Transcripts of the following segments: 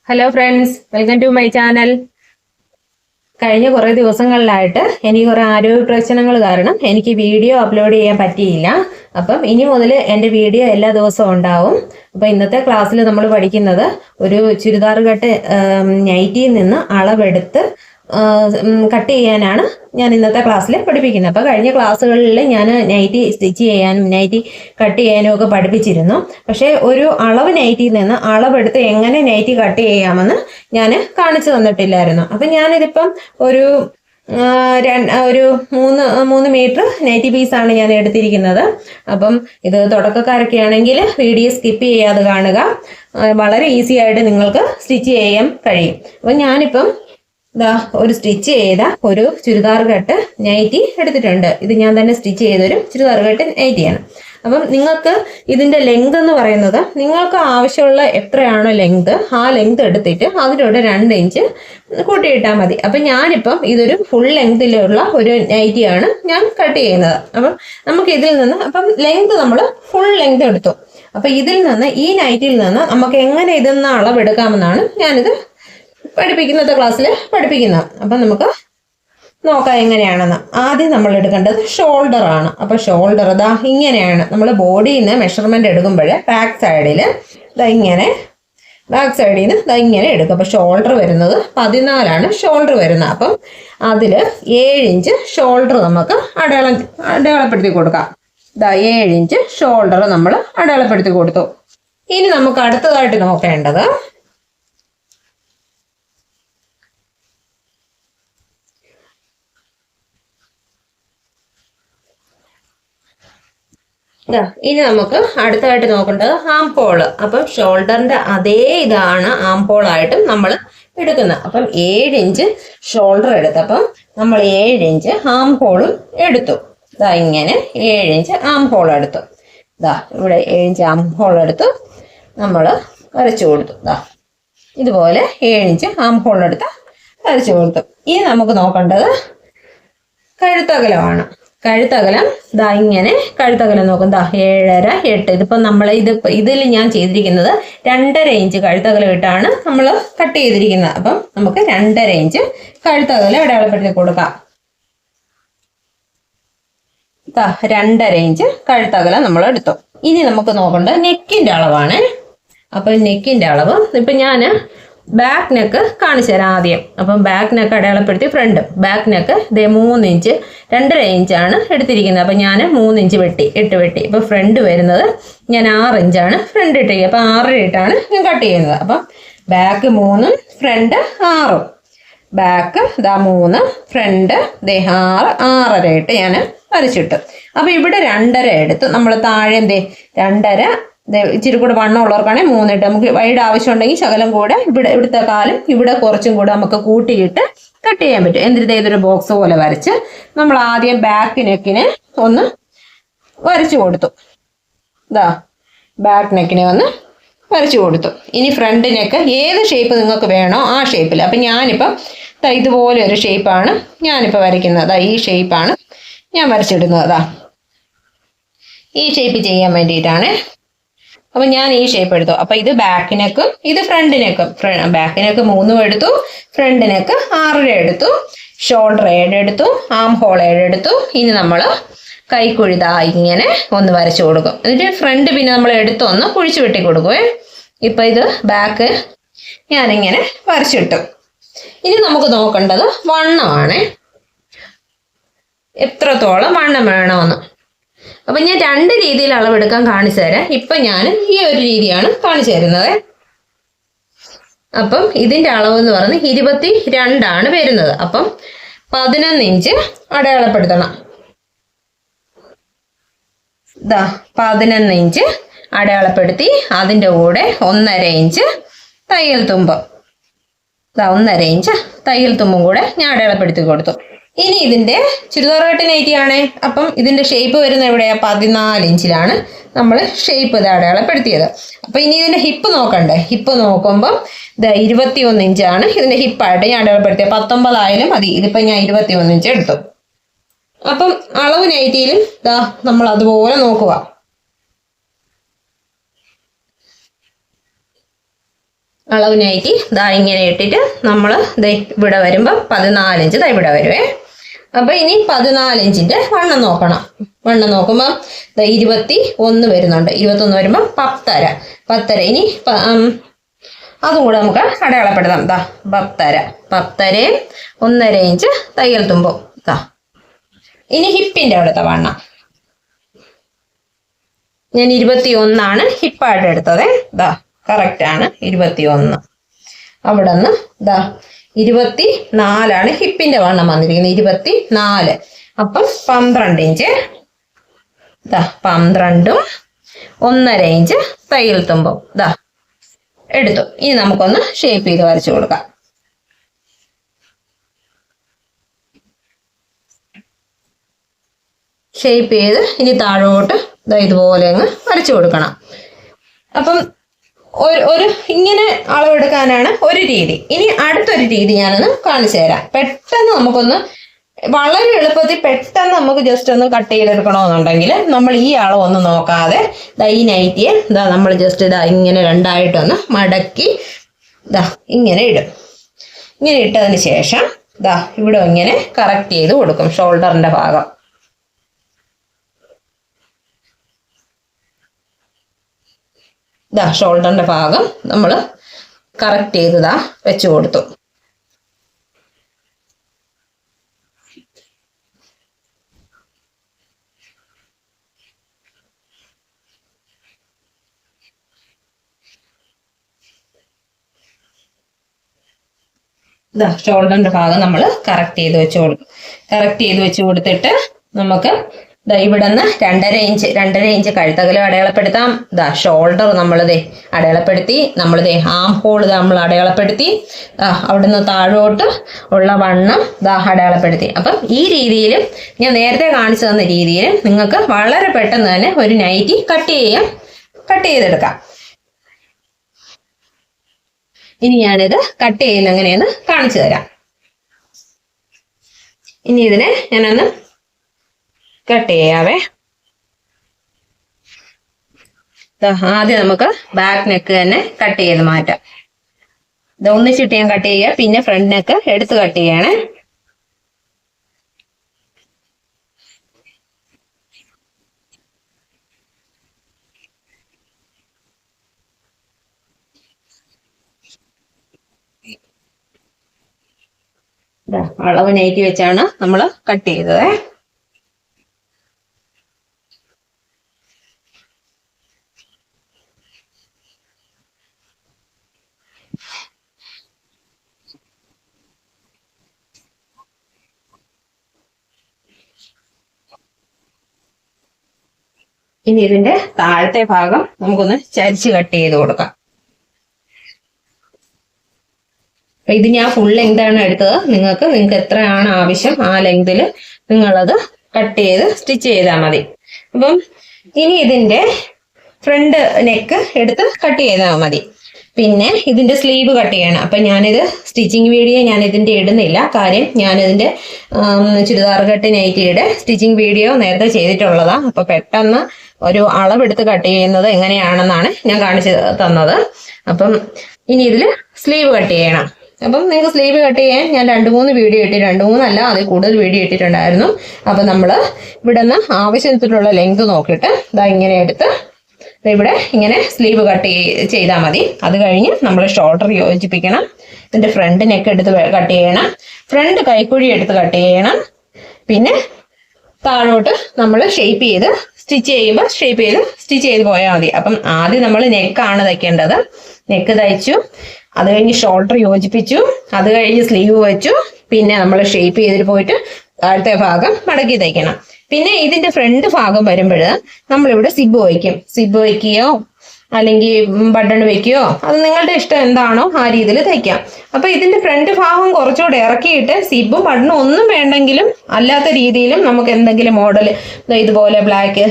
Hello friends, welcome to my channel. കഴിഞ്ഞ കുറേ ദിവസങ്ങളിലായിട്ട് എനിക്ക് കുറേ ആരോഗ്യ പ്രശ്നങ്ങൾ കാരണം എനിക്ക് വീഡിയോ അപ്ലോഡ് ചെയ്യാൻ പറ്റിയില്ല. അപ്പം ഇനി മുതൽ എൻ്റെ വീഡിയോ എല്ലാ ദിവസവും ഉണ്ടാവും. അപ്പോൾ ഇന്നത്തെ ക്ലാസ്സിൽ നമ്മൾ പഠിക്കുന്നത് ഒരു ചുരിദാർ കട്ട് നൈറ്റിയിൽ നിന്ന് അളവെടുത്ത് കട്ട് ചെയ്യാനാണ് ഞാൻ ഇന്നത്തെ ക്ലാസ്സിൽ പഠിപ്പിക്കുന്നത്. അപ്പോൾ കഴിഞ്ഞ ക്ലാസ്സുകളിൽ ഞാൻ നൈറ്റി സ്റ്റിച്ച് ചെയ്യാനും നൈറ്റി കട്ട് ചെയ്യാനും ഒക്കെ പഠിപ്പിച്ചിരുന്നു. പക്ഷേ ഒരു അളവ് നൈറ്റിയിൽ നിന്ന് അളവെടുത്ത് എങ്ങനെ നൈറ്റി കട്ട് ചെയ്യാമെന്ന് ഞാൻ കാണിച്ചു തന്നിട്ടില്ലായിരുന്നു. അപ്പം ഞാനിതിപ്പം ഒരു മൂന്ന് മീറ്റർ നൈറ്റി പീസാണ് ഞാൻ എടുത്തിരിക്കുന്നത്. അപ്പം ഇത് തുടക്കക്കാരൊക്കെ ആണെങ്കിൽ വീഡിയോ സ്കിപ്പ് ചെയ്യാതെ കാണുക. വളരെ ഈസി ആയിട്ട് നിങ്ങൾക്ക് സ്റ്റിച്ച് ചെയ്യാൻ കഴിയും. അപ്പം ഞാനിപ്പം ഒരു സ്റ്റിച്ച് ചെയ്ത ഒരു ചുരിദാർ കട്ട് നൈറ്റി എടുത്തിട്ടുണ്ട്. ഇത് ഞാൻ തന്നെ സ്റ്റിച്ച് ചെയ്തൊരു ചുരിദാർ കട്ട് നൈറ്റിയാണ്. അപ്പം നിങ്ങൾക്ക് ഇതിൻ്റെ ലെങ്ത് എന്ന് പറയുന്നത് നിങ്ങൾക്ക് ആവശ്യമുള്ള എത്രയാണോ ലെങ്ത് ആ ലെങ്ത് എടുത്തിട്ട് അതിലൂടെ 2 ഇഞ്ച് കൂട്ടിയിട്ടാൽ മതി. അപ്പം ഞാനിപ്പം ഇതൊരു ഫുൾ ലെങ്തിലുള്ള ഒരു നൈറ്റിയാണ് ഞാൻ കട്ട് ചെയ്യുന്നത്. അപ്പം നമുക്ക് ഇതിൽ നിന്ന് ലെങ്ത് നമ്മൾ ഫുൾ ലെങ്ത് എടുത്തു. അപ്പം ഇതിൽ നിന്ന് ഈ നൈറ്റിയിൽ നിന്ന് നമുക്ക് എങ്ങനെ ഇതെന്ന് അളവെടുക്കാമെന്നാണ് ഞാനിത് ഇന്നത്തെ ക്ലാസ്സിൽ പഠിപ്പിക്കുന്നത്. അപ്പം നമുക്ക് നോക്കാം എങ്ങനെയാണെന്ന്. ആദ്യം നമ്മൾ എടുക്കേണ്ടത് ഷോൾഡർ ആണ്. അപ്പോൾ ഷോൾഡർ ഇങ്ങനെയാണ്. നമ്മൾ ബോഡിയിൽ നിന്ന് മെഷർമെന്റ് എടുക്കുമ്പോൾ ബാക്ക് സൈഡിൽ ഇങ്ങനെ എടുക്കും. അപ്പോൾ ഷോൾഡർ വരുന്നത് 14 ഷോൾഡർ വരുന്നത്. അപ്പം അതിൽ 7 ഇഞ്ച് ഷോൾഡർ നമുക്ക് അടയാളപ്പെടുത്തി കൊടുക്കാം. 7 ഇഞ്ച് ഷോൾഡർ നമ്മൾ അടയാളപ്പെടുത്തി കൊടുത്തു. ഇനി നമുക്ക് അടുത്തതായിട്ട് നോക്കേണ്ടത് ഇനി നമുക്ക് അടുത്തായിട്ട് നോക്കേണ്ടത് ആം ഹോള്. അപ്പം ഷോൾഡറിന്റെ അതേ ഇതാണ് ആം ഹോളായിട്ടും നമ്മൾ എടുക്കുന്നത്. അപ്പം 7 ഇഞ്ച് ഷോൾഡർ എടുത്തപ്പം നമ്മൾ 7 ഇഞ്ച് ആം ഹോളും എടുത്തു. ഇങ്ങനെ 7 ഇഞ്ച് ആം ഹോൾ എടുത്തു. ഇവിടെ 7 ഇഞ്ച് ആം ഹോൾ എടുത്തു നമ്മൾ വരച്ചു കൊടുത്തു. ഇതുപോലെ 7 ഇഞ്ച് ആം ഹോൾ എടുത്ത് വരച്ചു കൊടുത്തു. ഇനി നമുക്ക് നോക്കേണ്ടത് കഴുത്തകലമാണ്. കഴുത്തകലം ഇങ്ങനെ കഴുത്തകലം നോക്കും. 7.5 8. ഇതിപ്പോൾ ഇതിൽ ഞാൻ ചെയ്തിരിക്കുന്നത് 2.5 ഇഞ്ച് കഴുത്തകലം ഇട്ടാണ് നമ്മൾ കട്ട് ചെയ്തിരിക്കുന്നത്. അപ്പം നമുക്ക് 2.5 ഇഞ്ച് കഴുത്തകലം അടയാളപ്പെടുത്തി കൊടുക്കാം. 2.5 ഇഞ്ച് കഴുത്തകലം നമ്മൾ എടുത്തു. ഇനി നമുക്ക് നോക്കേണ്ടത് നെക്കിന്റെ അളവാണ്. അപ്പം നെക്കിന്റെ അളവ് ഇപ്പം ഞാൻ ബാക്ക് നെക്ക് കാണിച്ചു തരാം ആദ്യം. അപ്പം ബാക്ക് നെക്ക് അടയാളപ്പെടുത്തി ഫ്രണ്ട് ബാക്ക് നെക്ക് 3 ഇഞ്ച് 2.5 ഇഞ്ചാണ് എടുത്തിരിക്കുന്നത്. അപ്പം ഞാൻ 3 ഇഞ്ച് വെട്ടി. ഇപ്പം ഫ്രണ്ട് വരുന്നത് ഞാൻ 6 ഇഞ്ചാണ് ഫ്രണ്ട് ഇട്ടിരിക്കുക. അപ്പം 6 ഇട്ടാണ് ഞാൻ കട്ട് ചെയ്യുന്നത്. അപ്പം ബാക്ക് 3 ഫ്രണ്ട് 6. ബാക്ക് 3 ഫ്രണ്ട് 6 6.5 ഇട്ട് ഞാൻ വരച്ചിട്ടു. അപ്പം ഇവിടെ 2.5 എടുത്ത് നമ്മൾ താഴെ 2.5 ഇച്ചിരി കൂടെ വണ്ണം ഉള്ളവർക്കാണെങ്കിൽ 3 ഇട്ട് നമുക്ക് വൈഡ് ആവശ്യമുണ്ടെങ്കിൽ ശകലം കൂടെ ഇവിടുത്തെ കാലും ഇവിടെ കുറച്ചും കൂടെ നമുക്ക് കൂട്ടിയിട്ട് കട്ട് ചെയ്യാൻ പറ്റും. എന്നിട്ട് ഇതൊരു ബോക്സ് പോലെ വരച്ച് നമ്മൾ ആദ്യം ബാക്ക് നെക്കിന് ഒന്ന് വരച്ചു കൊടുത്തു. ബാക്ക് നെക്കിനെ ഒന്ന് വരച്ചു കൊടുത്തു. ഇനി ഫ്രണ്ട് നെക്ക് ഏത് ഷേപ്പ് നിങ്ങൾക്ക് വേണോ ആ ഷേപ്പിൽ. അപ്പം ഞാനിപ്പം ഇതുപോലെ ഒരു ഷേപ്പാണ് ഞാനിപ്പോൾ വരയ്ക്കുന്നത്. ഈ ഷേപ്പാണ് ഞാൻ വരച്ചിടുന്നത്. ഈ ഷേപ്പ് ചെയ്യാൻ വേണ്ടിയിട്ടാണ്. അപ്പം ഞാൻ ഈ ഷേപ്പ് എടുത്തു. അപ്പം ഇത് ബാക്ക് നെക്കും ഇത് ഫ്രണ്ട് നെക്കും. ബാക്ക് നെക്ക് 3 എടുത്തു, ഫ്രണ്ട് നെക്ക് 6 എടുത്തു, ഷോൾഡർ 7 എടുത്തു, ആം ഹോൾ 7 എടുത്തു. ഇനി നമ്മൾ കൈക്കുഴി ഇങ്ങനെ ഒന്ന് വരച്ചു കൊടുക്കും. എന്നിട്ട് ഫ്രണ്ട് പിന്നെ നമ്മൾ എടുത്തൊന്ന് കുഴിച്ചു വെട്ടി കൊടുക്കുവേ. ഇപ്പം ഇത് ബാക്ക് ഞാനിങ്ങനെ വരച്ചിട്ടു. ഇനി നമുക്ക് നോക്കേണ്ടത് വണ്ണമാണ്. എത്രത്തോളം വണ്ണം വേണമെന്ന്. അപ്പം ഞാൻ 2 രീതിയിൽ അളവെടുക്കാൻ കാണിച്ചു തരാം. ഇപ്പം ഞാൻ ഈ ഒരു രീതിയാണ് കാണിച്ചു തരുന്നത്. അപ്പം ഇതിൻ്റെ അളവ് എന്ന് പറയുന്നത് 22 വരുന്നത്. അപ്പം 11 ഇഞ്ച് അടയാളപ്പെടുത്തണം. 11 ഇഞ്ച് അടയാളപ്പെടുത്തി അതിൻ്റെ കൂടെ 1.5 ഇഞ്ച് തയ്യൽ തുമ്പ്. 1.5 ഇഞ്ച് തയ്യൽ തുമ്പും കൂടെ ഞാൻ അടയാളപ്പെടുത്തി കൊടുത്തു. ഇനി ഇതിൻ്റെ ചുരിദാർ കട്ട് നൈറ്റിയാണ്. അപ്പം ഇതിൻ്റെ ഷേപ്പ് വരുന്നത് എവിടെയാണ്? 14 ഇഞ്ചിലാണ് നമ്മൾ ഷേപ്പ് അടയാളപ്പെടുത്തിയത്. അപ്പം ഇനി ഇതിൻ്റെ ഹിപ്പ് നോക്കണ്ടേ? ഹിപ്പ് നോക്കുമ്പം 21 ഇഞ്ചാണ് ഇതിൻ്റെ ഹിപ്പായിട്ട് ഞാൻ അടയാളപ്പെടുത്തിയത്. 19 ആയാലും മതി. ഇതിപ്പം ഞാൻ 21 ഇഞ്ച് എടുത്തു. അപ്പം അളവ് നൈറ്റിയിലും നമ്മൾ അതുപോലെ നോക്കുക. അളവ് നൈറ്റി ദാ ഇങ്ങനെ ഇട്ടിട്ട് നമ്മൾ ഇവിടെ വരുമ്പോൾ 14 ഇഞ്ച് ദാ ഇവിടെ വരുവേ. അപ്പൊ ഇനി 14 ഇഞ്ചിന്റെ വണ്ണം നോക്കണം. വണ്ണം നോക്കുമ്പോൾ 21 വരുന്നുണ്ട്. 21 വരുമ്പോൾ 10.5 ഇനി അതും കൂടെ നമുക്ക് അടയാളപ്പെടുത്താം. ദാ 10.5 1.5 ഇഞ്ച് തയ്യൽ തുമ്പും. ദാ ഇനി ഹിപ്പിന്റെ അവിടുത്തെ വണ്ണം ഞാൻ 21 ഹിപ്പായിട്ട് എടുത്തത്. ദാ കറക്റ്റ് ആണ് 21. അവിടെ നിന്ന് ദാ 24 ഹിപ്പിന്റെ വണ്ണം വന്നിരിക്കുന്നത്. 24 അപ്പം 12 ഇഞ്ച്. ദാ 12 1.5 ഇഞ്ച് തയ്യൽ തുമ്പും ദാ എടുത്തു. ഇനി നമുക്കൊന്ന് ഷേപ്പ് ചെയ്ത് വരച്ചു കൊടുക്കാം. ഷേപ്പ് ചെയ്ത് ഇനി താഴോട്ട് ഇതുപോലെ അങ്ങ് വരച്ചു കൊടുക്കണം. അപ്പം ഒരു ഇങ്ങനെ അളവെടുക്കാനാണ് ഒരു രീതി. ഇനി അടുത്തൊരു രീതി ഞാനൊന്ന് കാണിച്ചു തരാം. പെട്ടെന്ന് നമുക്കൊന്ന് വളരെ എളുപ്പത്തിൽ പെട്ടെന്ന് നമുക്ക് ജസ്റ്റ് ഒന്ന് കട്ട് ചെയ്തെടുക്കണമെന്നുണ്ടെങ്കിൽ നമ്മൾ ഈ അളവൊന്നും നോക്കാതെ ഈ നൈറ്റിയെ നമ്മൾ ജസ്റ്റ് ഇങ്ങനെ രണ്ടായിട്ടൊന്ന് മടക്കി ഇങ്ങനെ ഇടും. ഇങ്ങനെ ഇട്ടതിന് ശേഷം ഇവിടെ ഇങ്ങനെ കറക്റ്റ് ചെയ്ത് കൊടുക്കും ഷോൾഡറിന്റെ ഭാഗം. ഷോൾഡറിന്റെ ഭാഗം നമ്മൾ കറക്റ്റ് ചെയ്ത് വെച്ചു കൊടുത്തു. ഷോൾഡറിന്റെ ഭാഗം നമ്മൾ കറക്റ്റ് ചെയ്ത് വെച്ച് കൊടുക്കും. കറക്റ്റ് ചെയ്ത് വെച്ച് കൊടുത്തിട്ട് നമുക്ക് ഇവിടെ നിന്ന് 2.5 ഇഞ്ച് കഴുത്തകലം അടയാളപ്പെടുത്താം. ഷോൾഡർ നമ്മളിതേ അടയാളപ്പെടുത്തി. ആം ഹോൾ നമ്മൾ അടയാളപ്പെടുത്തി. അവിടുന്ന് താഴോട്ട് ഉള്ള വണ്ണം അടയാളപ്പെടുത്തി. അപ്പം ഈ രീതിയിൽ ഞാൻ നേരത്തെ കാണിച്ചു തന്ന രീതിയിൽ നിങ്ങൾക്ക് വളരെ പെട്ടെന്ന് തന്നെ ഒരു നൈറ്റി കട്ട് ചെയ്തെടുക്കാം. ഇനി ഞാനിത് കട്ട് ചെയ്യുന്ന എങ്ങനെയെന്ന് കാണിച്ചു തരാം. ഇനി ഇതിനെ ഞാനൊന്ന് കട്ട് ചെയ്യാവേ. ആദ്യം നമുക്ക് ബാക്ക് നെക്ക് തന്നെ കട്ട് ചെയ്ത് മാറ്റാം. ഇത് ഒന്നിച്ചിട്ട് ഞാൻ കട്ട് ചെയ്യുക. പിന്നെ ഫ്രണ്ട് നെക്ക് എടുത്ത് കട്ട് ചെയ്യണേ. അളവ് നൈറ്റി വെച്ചാണ് നമ്മൾ കട്ട് ചെയ്തത്. ഇനി ഇതിന്റെ താഴത്തെ ഭാഗം നമുക്കൊന്ന് ചരിച്ച് കട്ട് ചെയ്ത് കൊടുക്കാം. ഇത് ഞാൻ ഫുൾ ലെങ്ത് ആണ് എടുത്തത്. നിങ്ങൾക്ക് എത്രയാണ് ആവശ്യം ആ ലെങ്തിൽ നിങ്ങളത് കട്ട് ചെയ്ത് സ്റ്റിച്ച് ചെയ്താൽ മതി. അപ്പം ഇനി ഇതിന്റെ ഫ്രണ്ട് നെക്ക് എടുത്ത് കട്ട് ചെയ്താൽ മതി. പിന്നെ ഇതിന്റെ സ്ലീവ് കട്ട് ചെയ്യണം. അപ്പം ഞാനിത് സ്റ്റിച്ചിങ് വീഡിയോ ഞാൻ ഇതിന്റെ ഇടുന്നില്ല. കാര്യം ഞാനിതിന്റെ ചുരിദാർ കട്ട് നൈറ്റിയുടെ സ്റ്റിച്ചിങ് വീഡിയോ നേരത്തെ ചെയ്തിട്ടുള്ളതാണ്. അപ്പൊ പെട്ടെന്ന് ഒരു അളവെടുത്ത് കട്ട് ചെയ്യുന്നത് എങ്ങനെയാണെന്നാണ് ഞാൻ കാണിച്ചു തന്നത്. അപ്പം ഇനി ഇതിൽ സ്ലീവ് കട്ട് ചെയ്യണം. അപ്പം നിങ്ങൾക്ക് സ്ലീവ് കട്ട് ചെയ്യാൻ ഞാൻ 2-3 വീഡിയോ ഇട്ടി, 2-3 അല്ല അതിൽ കൂടുതൽ വീഡിയോ ഇട്ടിട്ടുണ്ടായിരുന്നു. അപ്പം നമ്മൾ ഇവിടെ നിന്ന് ആവശ്യത്തിലുള്ള ലെങ്ത് നോക്കിയിട്ട് ഇങ്ങനെ എടുത്ത് ഇവിടെ ഇങ്ങനെ സ്ലീവ് കട്ട് ചെയ്താൽ മതി. അത് കഴിഞ്ഞ് നമ്മൾ ഷോൾഡർ യോജിപ്പിക്കണം. ഇതിന്റെ ഫ്രണ്ട് നെക്ക് എടുത്ത് കട്ട് ചെയ്യണം. ഫ്രണ്ട് കൈക്കുഴി എടുത്ത് കട്ട് ചെയ്യണം. പിന്നെ താഴോട്ട് നമ്മൾ ഷേപ്പ് ചെയ്ത് സ്റ്റിച്ച് ചെയ്ത് പോയാൽ മതി. അപ്പം ആദ്യം നമ്മൾ നെക്കാണ് തയ്ക്കേണ്ടത്. നെക്ക് തയ്ച്ചു, അത് കഴിഞ്ഞ് ഷോൾഡർ യോജിപ്പിച്ചു, അത് കഴിഞ്ഞ് സ്ലീവ് വെച്ചു, പിന്നെ നമ്മൾ ഷേപ്പ് ചെയ്തിട്ട് പോയിട്ട് താഴത്തെ ഭാഗം മടക്കി തയ്ക്കണം. പിന്നെ ഇതിന്റെ ഫ്രണ്ട് ഭാഗം വരുമ്പോൾ നമ്മളിവിടെ സിബ് വയ്ക്കുകയോ അല്ലെങ്കിൽ ബട്ടൺ വെക്കുകയോ അത് നിങ്ങളുടെ ഇഷ്ടം എന്താണോ ആ രീതിയിൽ തയ്ക്കാം. അപ്പൊ ഇതിന്റെ ഫ്രണ്ട് ഭാഗം കുറച്ചുകൂടെ ഇറക്കിയിട്ട് സിബും ബട്ടണും ഒന്നും വേണ്ടെങ്കിലും അല്ലാത്ത രീതിയിലും നമുക്ക് എന്തെങ്കിലും മോഡൽ ഇതുപോലെ ബ്ലാക്ക്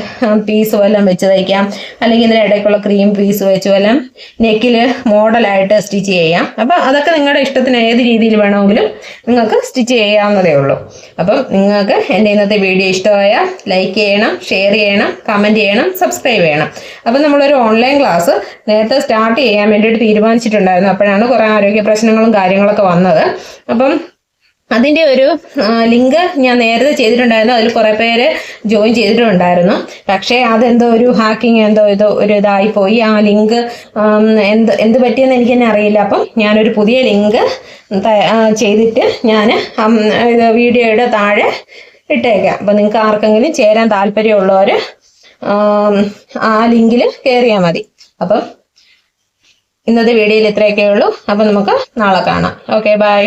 പീസ് വല്ലതും വെച്ച് തയ്ക്കാം. അല്ലെങ്കിൽ ഇതിന് ഇടയ്ക്കുള്ള ക്രീം പീസ് വെച്ച് വല്ലതും നെക്കില് മോഡലായിട്ട് സ്റ്റിച്ച് ചെയ്യാം. അപ്പൊ അതൊക്കെ നിങ്ങളുടെ ഇഷ്ടത്തിന് ഏത് രീതിയിൽ വേണമെങ്കിലും നിങ്ങൾക്ക് സ്റ്റിച്ച് ചെയ്യാവുന്നതേ ഉള്ളൂ. അപ്പം നിങ്ങൾക്ക് എൻ്റെ ഇന്നത്തെ വീഡിയോ ഇഷ്ടമായ ലൈക്ക് ചെയ്യണം, ഷെയർ ചെയ്യണം, കമന്റ് ചെയ്യണം, സബ്സ്ക്രൈബ് ചെയ്യണം. അപ്പം നമ്മളൊരു ഓൺലൈൻ ക്ലാസ് ക്ലാസ് നേരത്തെ സ്റ്റാർട്ട് ചെയ്യാൻ വേണ്ടിയിട്ട് തീരുമാനിച്ചിട്ടുണ്ടായിരുന്നു. അപ്പോഴാണ് കുറേ ആരോഗ്യ പ്രശ്നങ്ങളും കാര്യങ്ങളൊക്കെ വന്നത്. അപ്പം അതിൻ്റെ ഒരു ലിങ്ക് ഞാൻ നേരത്തെ ചെയ്തിട്ടുണ്ടായിരുന്നു. അതിൽ കുറേ പേര് ജോയിൻ ചെയ്തിട്ടുണ്ടായിരുന്നു. പക്ഷേ അതെന്തോ ഒരു ഹാക്കിങ് ഒരു ഇതായിപ്പോയി. ആ ലിങ്ക് എന്ത് പറ്റിയെന്ന് എനിക്ക് തന്നെ അറിയില്ല. അപ്പം ഞാനൊരു പുതിയ ലിങ്ക് ചെയ്തിട്ട് ഞാൻ വീഡിയോയുടെ താഴെ ഇട്ടേക്കാം. അപ്പം നിങ്ങൾക്ക് ആർക്കെങ്കിലും ചേരാൻ താല്പര്യമുള്ളവർ ആ ലിങ്കിൽ കയറിയാൽ മതി. അപ്പം ഇന്നത്തെ വീഡിയോയിൽ ഇത്രയൊക്കെ ഉള്ളൂ. അപ്പം നമുക്ക് നാളെ കാണാം. Okay, by.